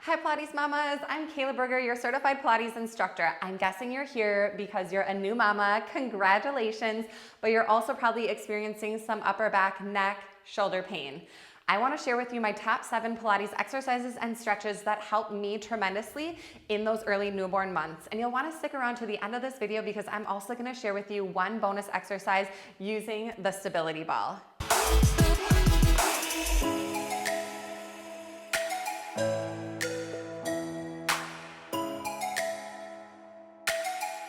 Hi Pilates mamas, I'm Kayla Brugger, your certified Pilates instructor. I'm guessing you're here because you're a new mama. Congratulations, but you're also probably experiencing some upper back, neck, shoulder pain. I want to share with you my top 7 Pilates exercises and stretches that help me tremendously in those early newborn months. And you'll want to stick around to the end of this video because I'm also going to share with you one bonus exercise using the stability ball.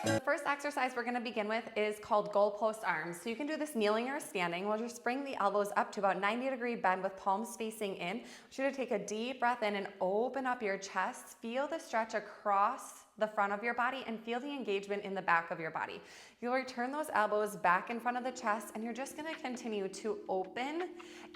The first exercise we're going to begin with is called goalpost arms. So you can do this kneeling or standing. We'll just bring the elbows up to about 90-degree bend with palms facing in. I want you to take a deep breath in and open up your chest. Feel the stretch across the front of your body and feel the engagement in the back of your body. You'll return those elbows back in front of the chest and you're just going to continue to open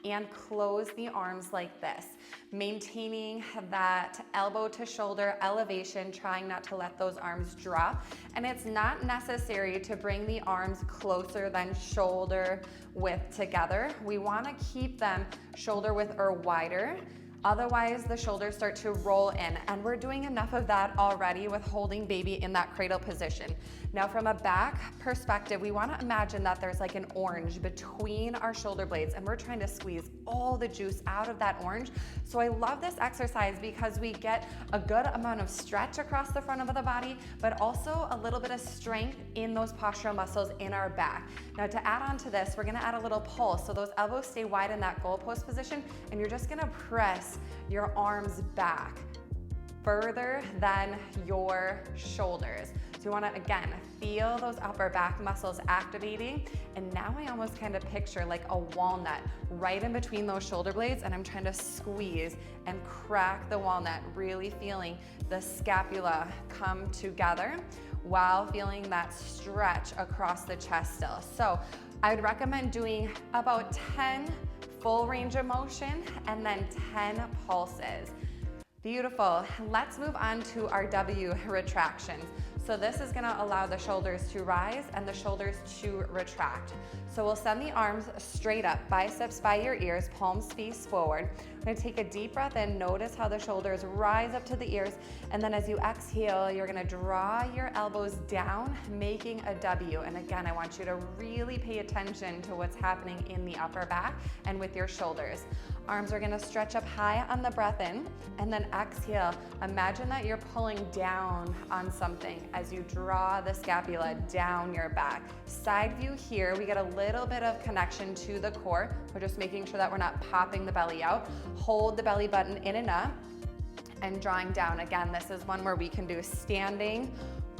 and close the arms like this, maintaining that elbow to shoulder elevation, trying not to let those arms drop. And it's not necessary to bring the arms closer than shoulder width together. We want to keep them shoulder width or wider. Otherwise, the shoulders start to roll in, and we're doing enough of that already with holding baby in that cradle position. Now, from a back perspective, we want to imagine that there's like an orange between our shoulder blades, and we're trying to squeeze all the juice out of that orange. So I love this exercise because we get a good amount of stretch across the front of the body, but also a little bit of strength in those postural muscles in our back. Now, to add on to this, we're going to add a little pull. So those elbows stay wide in that goalpost position, and you're just going to press your arms back further than your shoulders. So you want to, again, feel those upper back muscles activating. And now I almost kind of picture like a walnut right in between those shoulder blades, and I'm trying to squeeze and crack the walnut, really feeling the scapula come together while feeling that stretch across the chest still. So I would recommend doing about 10 full range of motion and then 10 pulses. Beautiful. Let's move on to our W retractions. So this is going to allow the shoulders to rise and the shoulders to retract. So we'll send the arms straight up, biceps by your ears, palms face forward. We're going to take a deep breath in. Notice how the shoulders rise up to the ears. And then as you exhale, you're going to draw your elbows down, making a W. And again, I want you to really pay attention to what's happening in the upper back and with your shoulders. Arms are going to stretch up high on the breath in, and then exhale. Imagine that you're pulling down on something as you draw the scapula down your back. Side view here, we get a little bit of connection to the core. We're just making sure that we're not popping the belly out. Hold the belly button in and up and drawing down. Again, this is one where we can do standing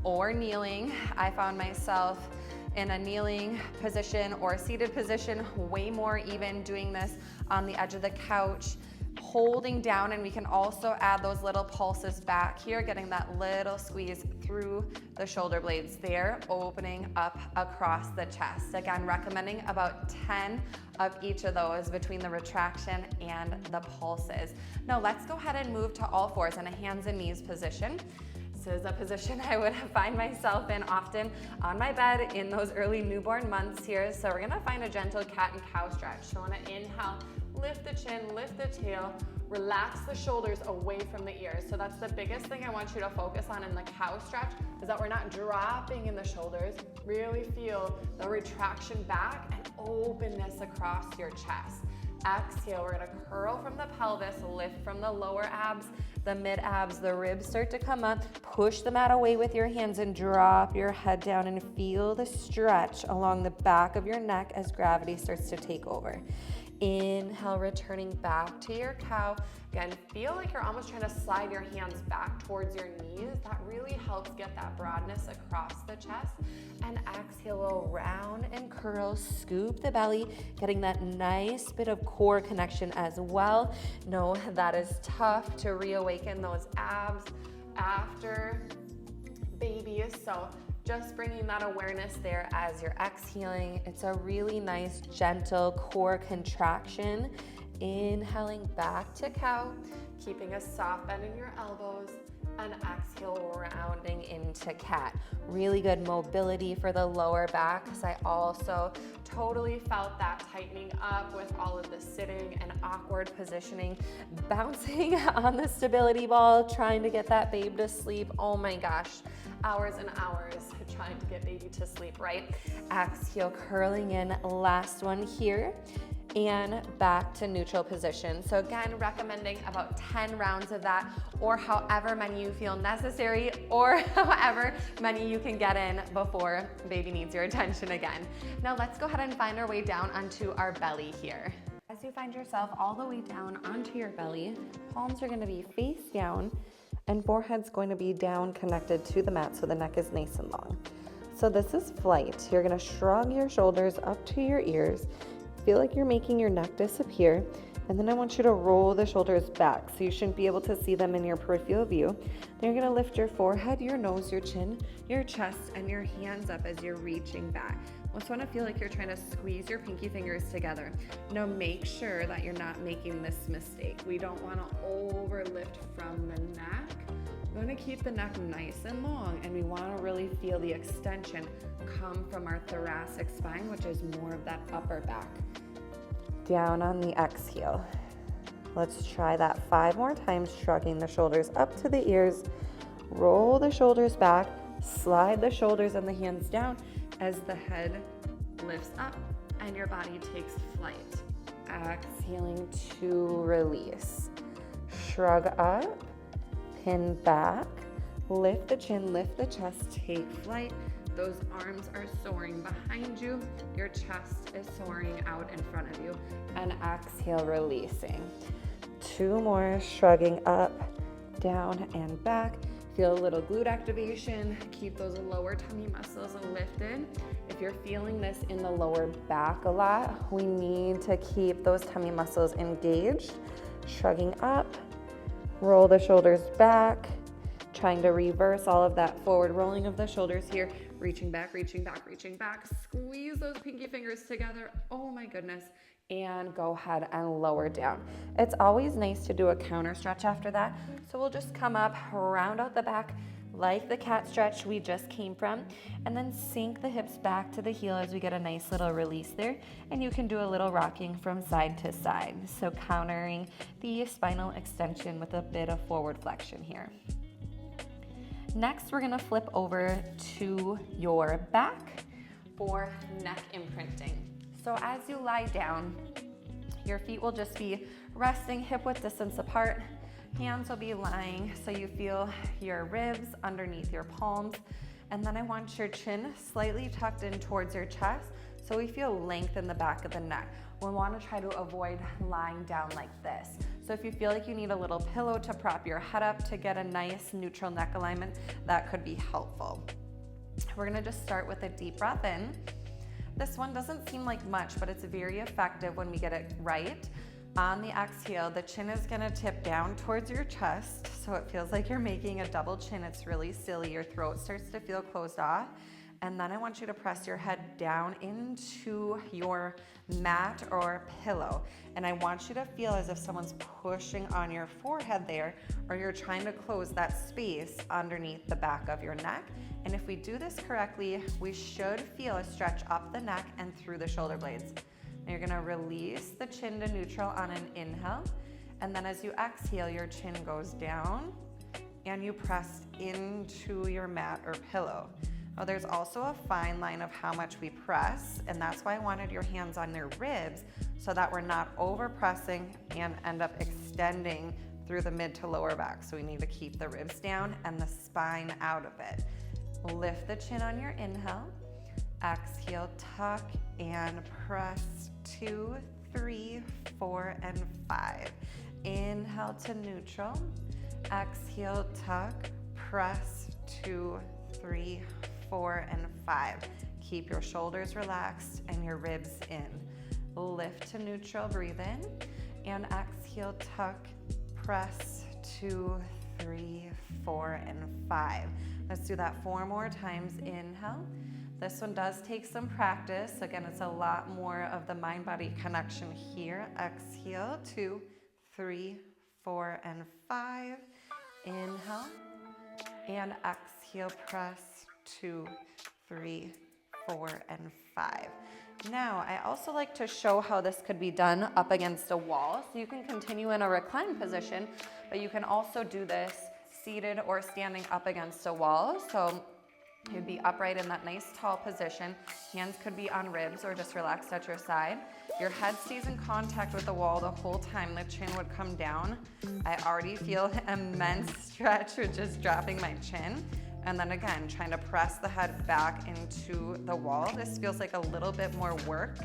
or kneeling. I found myself in a kneeling position or a seated position, way more even doing this on the edge of the couch, holding down, and we can also add those little pulses back here, getting that little squeeze through the shoulder blades there, opening up across the chest. Again, recommending about 10 of each of those between the retraction and the pulses. Now let's go ahead and move to all fours in a hands and knees position. This is a position I would find myself in often on my bed in those early newborn months here. So we're gonna find a gentle cat and cow stretch. So I wanna inhale, lift the chin, lift the tail, relax the shoulders away from the ears. So that's the biggest thing I want you to focus on in the cow stretch, is that we're not dropping in the shoulders. Really feel the retraction back and openness across your chest. Exhale, we're gonna curl from the pelvis, lift from the lower abs, the mid abs, the ribs start to come up, push the mat away with your hands and drop your head down and feel the stretch along the back of your neck as gravity starts to take over. Inhale, returning back to your cow. Again, feel like you're almost trying to slide your hands back towards your knees. That really helps get that broadness across the chest. And exhale, we'll round and curl, scoop the belly, getting that nice bit of core connection as well. Know that is tough to reawaken those abs after baby. So just bringing that awareness there as you're exhaling. It's a really nice, gentle core contraction. Inhaling back to cow, keeping a soft bend in your elbows. And exhale, rounding into cat. Really good mobility for the lower back, because I also totally felt that tightening up with all of the sitting and awkward positioning, bouncing on the stability ball, trying to get that babe to sleep. Oh my gosh, hours and hours trying to get baby to sleep, right? Exhale, curling in, last one here. And back to neutral position. So again, recommending about 10 rounds of that, or however many you feel necessary, or however many you can get in before baby needs your attention again. Now let's go ahead and find our way down onto our belly here. As you find yourself all the way down onto your belly, palms are gonna be face down and forehead's going to be down connected to the mat so the neck is nice and long. So this is flight. You're gonna shrug your shoulders up to your ears. Feel like you're making your neck disappear, and then I want you to roll the shoulders back so you shouldn't be able to see them in your peripheral view. Then you're gonna lift your forehead, your nose, your chin, your chest, and your hands up as you're reaching back. I just want to feel like you're trying to squeeze your pinky fingers together. Now make sure that you're not making this mistake. We don't want to overlift from the neck. We want to keep the neck nice and long, and we want to really feel the extension come from our thoracic spine, which is more of that upper back. Down on the exhale. Let's try that 5 more times, shrugging the shoulders up to the ears. Roll the shoulders back, slide the shoulders and the hands down as the head lifts up and your body takes flight. Exhaling to release. Shrug up, pin back, lift the chin, lift the chest, take flight. Those arms are soaring behind you. Your chest is soaring out in front of you. And exhale, releasing. 2 more, shrugging up, down, and back. Feel a little glute activation. Keep those lower tummy muscles lifted. If you're feeling this in the lower back a lot, we need to keep those tummy muscles engaged. Shrugging up, roll the shoulders back, trying to reverse all of that forward rolling of the shoulders here. Reaching back, reaching back, reaching back. Squeeze those pinky fingers together. Oh my goodness. And go ahead and lower down. It's always nice to do a counter stretch after that. So we'll just come up, round out the back like the cat stretch we just came from, and then sink the hips back to the heel as we get a nice little release there. And you can do a little rocking from side to side. So countering the spinal extension with a bit of forward flexion here. Next, we're gonna flip over to your back for neck imprinting. So as you lie down, your feet will just be resting hip width distance apart. Hands will be lying so you feel your ribs underneath your palms. And then I want your chin slightly tucked in towards your chest so we feel length in the back of the neck. We want to try to avoid lying down like this. So if you feel like you need a little pillow to prop your head up to get a nice neutral neck alignment, that could be helpful. We're gonna just start with a deep breath in. This one doesn't seem like much, but it's very effective when we get it right. On the exhale, the chin is gonna tip down towards your chest, so it feels like you're making a double chin. It's really silly. Your throat starts to feel closed off. And then I want you to press your head down into your mat or pillow. And I want you to feel as if someone's pushing on your forehead there, or you're trying to close that space underneath the back of your neck. And if we do this correctly, we should feel a stretch up the neck and through the shoulder blades. Now you're gonna release the chin to neutral on an inhale. And then as you exhale, your chin goes down and you press into your mat or pillow. Now there's also a fine line of how much we press, and that's why I wanted your hands on your ribs so that we're not over pressing and end up extending through the mid to lower back. So we need to keep the ribs down and the spine out of it. Lift the chin on your inhale. Exhale, tuck and press 2, 3, 4, and 5. Inhale to neutral. Exhale, tuck, press 2, 3, 4, and 5. Keep your shoulders relaxed and your ribs in. Lift to neutral, breathe in, and exhale, tuck, press 2, 3, 4, and 5. Let's do that 4 more times. Inhale. This one does take some practice. Again, it's a lot more of the mind-body connection here. Exhale, 2, 3, 4, and 5. Inhale. And exhale, press 2, 3, 4, and 5. Now, I also like to show how this could be done up against a wall. So you can continue in a reclined position, but you can also do this seated or standing up against a wall. So you'd be upright in that nice tall position. Hands could be on ribs or just relaxed at your side. Your head stays in contact with the wall the whole time. The chin would come down. I already feel immense stretch with just dropping my chin. And then again, trying to press the head back into the wall. This feels like a little bit more work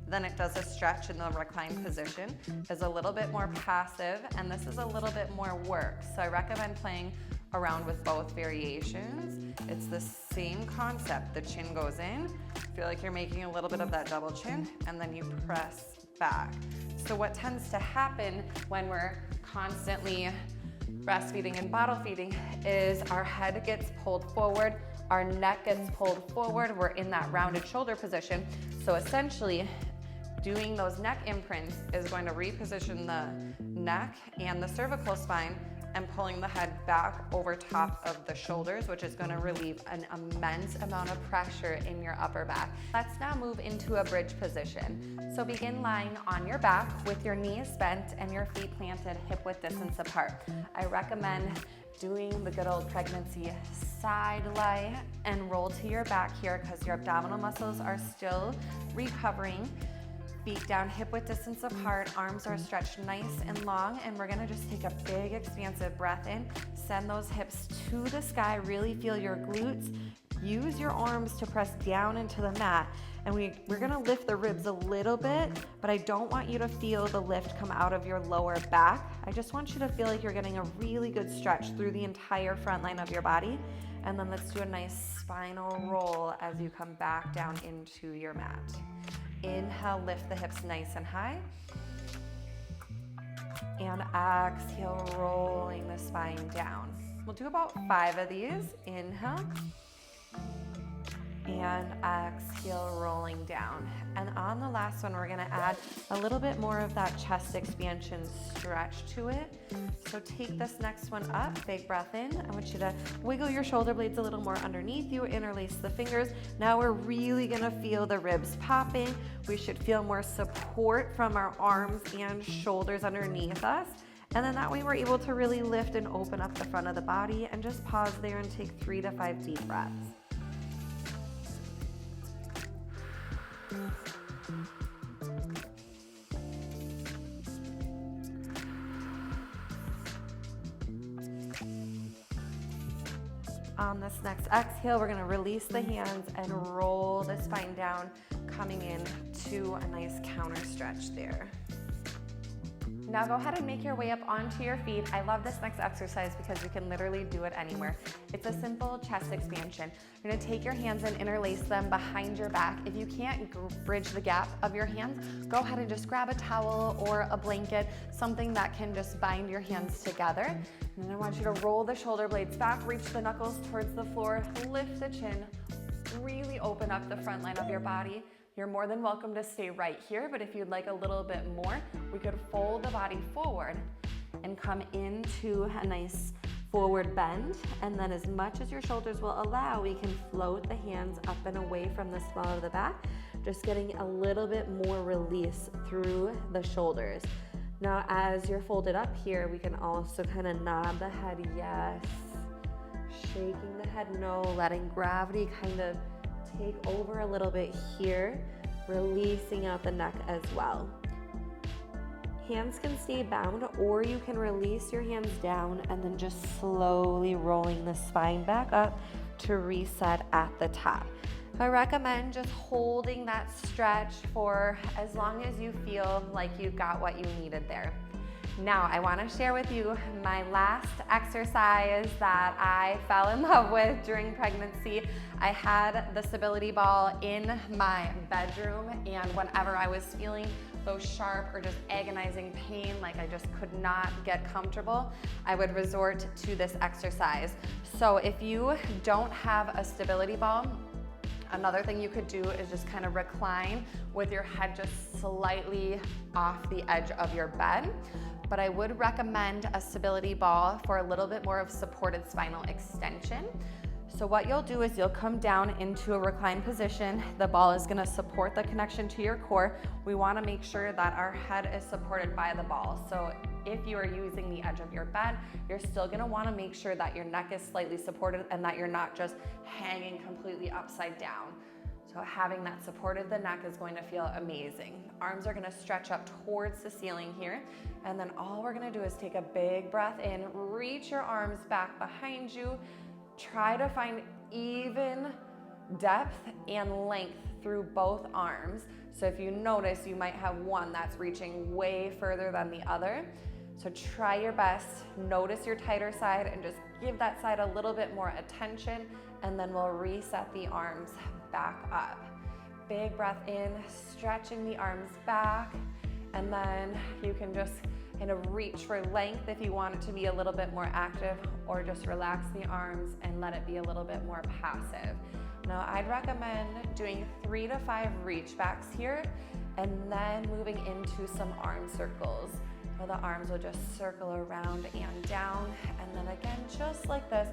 than it does a stretch in the reclined position. It's a little bit more passive, and this is a little bit more work. So I recommend playing around with both variations. It's the same concept. The chin goes in, feel like you're making a little bit of that double chin, and then you press back. So what tends to happen when we're constantly breastfeeding and bottle feeding is our head gets pulled forward, our neck gets pulled forward, we're in that rounded shoulder position. So essentially, doing those neck imprints is going to reposition the neck and the cervical spine and pulling the head back over top of the shoulders, which is going to relieve an immense amount of pressure in your upper back. Let's now move into a bridge position. So begin lying on your back with your knees bent and your feet planted hip-width distance apart. I recommend doing the good old pregnancy side lie and roll to your back here because your abdominal muscles are still recovering. Feet down hip-width distance apart, arms are stretched nice and long, and we're gonna just take a big expansive breath in, send those hips to the sky, really feel your glutes, use your arms to press down into the mat, and we're gonna lift the ribs a little bit, but I don't want you to feel the lift come out of your lower back. I just want you to feel like you're getting a really good stretch through the entire front line of your body, and then let's do a nice spinal roll as you come back down into your mat. Inhale, lift the hips nice and high. And exhale, rolling the spine down. We'll do about 5 of these. Inhale. And exhale, rolling down. And on the last one, we're gonna add a little bit more of that chest expansion stretch to it. So take this next one up, big breath in. I want you to wiggle your shoulder blades a little more underneath you, interlace the fingers. Now we're really gonna feel the ribs popping. We should feel more support from our arms and shoulders underneath us. And then that way we're able to really lift and open up the front of the body, and just pause there and take 3 to 5 deep breaths. On this next exhale, we're gonna release the hands and roll the spine down, coming in to a nice counter stretch there. Now go ahead and make your way up onto your feet. I love this next exercise because you can literally do it anywhere. It's a simple chest expansion. You're gonna take your hands and interlace them behind your back. If you can't bridge the gap of your hands, go ahead and just grab a towel or a blanket, something that can just bind your hands together. And then I want you to roll the shoulder blades back, reach the knuckles towards the floor, lift the chin, really open up the front line of your body. You're more than welcome to stay right here, but if you'd like a little bit more, we could fold the body forward and come into a nice forward bend. And then as much as your shoulders will allow, we can float the hands up and away from the small of the back, just getting a little bit more release through the shoulders. Now, as you're folded up here, we can also kind of nod the head, yes. Shaking the head, no, letting gravity kind of take over a little bit here, releasing out the neck as well. Hands can stay bound, or you can release your hands down and then just slowly rolling the spine back up to reset at the top. I recommend just holding that stretch for as long as you feel like you got what you needed there. Now, I want to share with you my last exercise that I fell in love with during pregnancy. I had the stability ball in my bedroom, and whenever I was feeling those sharp or just agonizing pain, like I just could not get comfortable, I would resort to this exercise. So if you don't have a stability ball, another thing you could do is just kind of recline with your head just slightly off the edge of your bed. but I would recommend a stability ball for a little bit more of supported spinal extension. So what you'll do is you'll come down into a reclined position. The ball is gonna support the connection to your core. We wanna make sure that our head is supported by the ball. So if you are using the edge of your bed, you're still gonna wanna make sure that your neck is slightly supported and that you're not just hanging completely upside down. So having that supported, the neck is going to feel amazing. Arms are gonna stretch up towards the ceiling here. And then all we're gonna do is take a big breath in, reach your arms back behind you. Try to find even depth and length through both arms. So if you notice, you might have one that's reaching way further than the other. So try your best, notice your tighter side and just give that side a little bit more attention, and then we'll reset the arms back up. Big breath in, stretching the arms back, and then you can just kind of reach for length if you want it to be a little bit more active, or just relax the arms and let it be a little bit more passive. Now I'd recommend doing 3 to 5 reach backs here and then moving into some arm circles. So the arms will just circle around and down, and then again, just like this,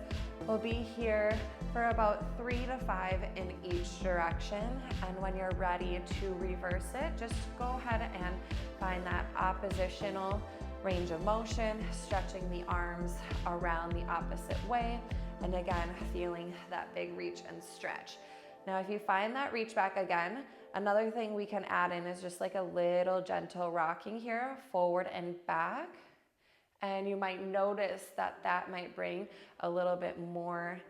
we'll be here for about 3 to 5 in each direction. And when you're ready to reverse it, just go ahead and find that oppositional range of motion, stretching the arms around the opposite way. And again, feeling that big reach and stretch. Now, if you find that reach back again, another thing we can add in is just like a little gentle rocking here, forward and back. And you might notice that that might bring a little bit more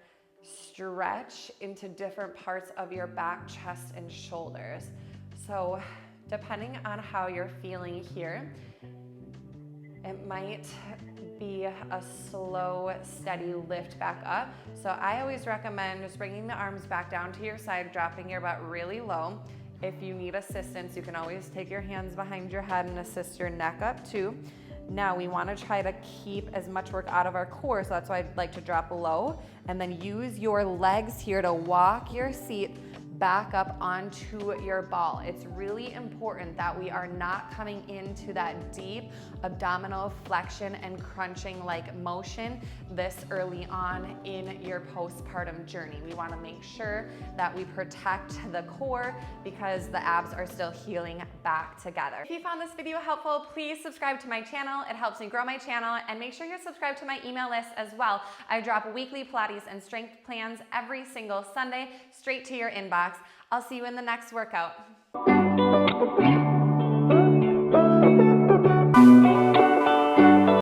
stretch into different parts of your back, chest, and shoulders. So depending on how you're feeling here, it might be a slow, steady lift back up. So I always recommend just bringing the arms back down to your side, dropping your butt really low. If you need assistance, you can always take your hands behind your head and assist your neck up too. Now we want to try to keep as much work out of our core, so that's why I'd like to drop low, and then use your legs here to walk your seat back up onto your ball. It's really important that we are not coming into that deep abdominal flexion and crunching like motion this early on in your postpartum journey. We want to make sure that we protect the core because the abs are still healing back together. If you found this video helpful, please subscribe to my channel. It helps me grow my channel, and make sure you're subscribed to my email list as well. I drop weekly Pilates and strength plans every single Sunday straight to your inbox. I'll see you in the next workout.